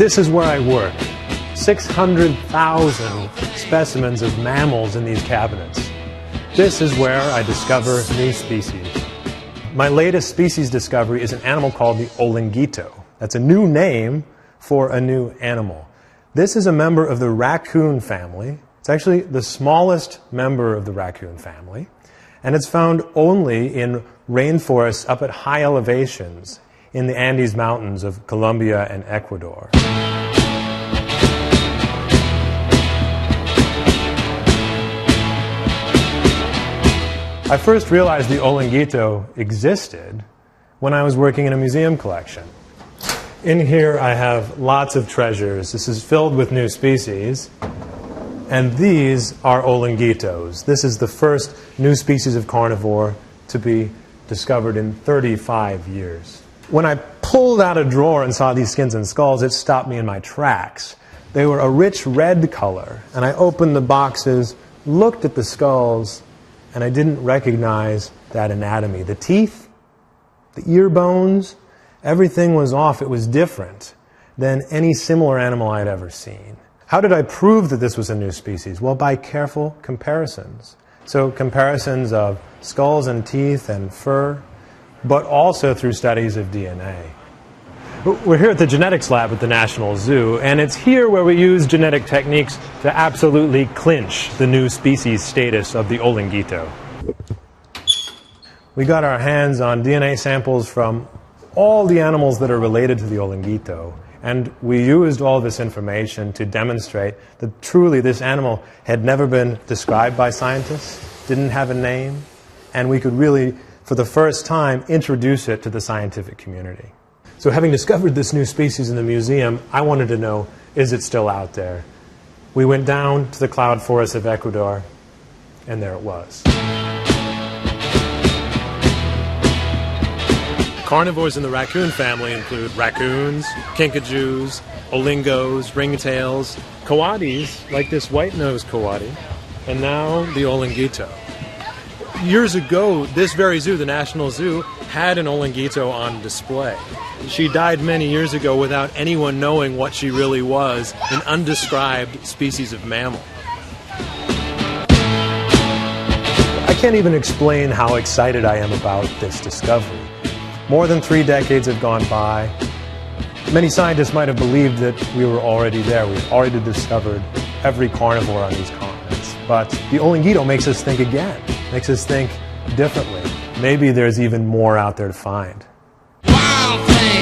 This is where I work. 600,000 specimens of mammals in these cabinets. This is where I discover new species. My latest species discovery is an animal called the Olinguito. That's a new name for a new animal. This is a member of the raccoon family. It's actually the smallest member of the raccoon family, and it's found only in rainforests up at high elevations in the Andes Mountains of Colombia and Ecuador. I first realized the Olinguito existed when I was working in a museum collection. In here I have lots of treasures. This is filled with new species, and these are Olinguitos. This is the first new species of carnivore to be discovered in 35 years. When I pulled out a drawer and saw these skins and skulls, it stopped me in my tracks. They were a rich red color, and I opened the boxes, looked at the skulls, and I didn't recognize that anatomy. The teeth, the ear bones, everything was off. It was different than any similar animal I had ever seen. How did I prove that this was a new species? Well, by careful comparisons. So comparisons of skulls and teeth and fur, but also through studies of DNA. We're here at the genetics lab at the National Zoo, and it's here where we use genetic techniques to absolutely clinch the new species status of the Olinguito. We got our hands on DNA samples from all the animals that are related to the Olinguito, and we used all this information to demonstrate that truly this animal had never been described by scientists, didn't have a name, and we could really, for the first time, introduce it to the scientific community. So having discovered this new species in the museum, I wanted to know, is it still out there? We went down to the cloud forests of Ecuador, and there it was. Carnivores in the raccoon family include raccoons, kinkajous, olingos, ringtails, coatis, like this white-nosed coati, and now the Olinguito. Years ago, this very zoo, the National Zoo, had an Olinguito on display. She died many years ago without anyone knowing what she really was, an undescribed species of mammal. I can't even explain how excited I am about this discovery. More than 3 decades have gone by. Many scientists might have believed that we were already there. We've already discovered every carnivore on these continents. But the Olinguito makes us think again, makes us think differently. Maybe there's even more out there to find. Wild thing.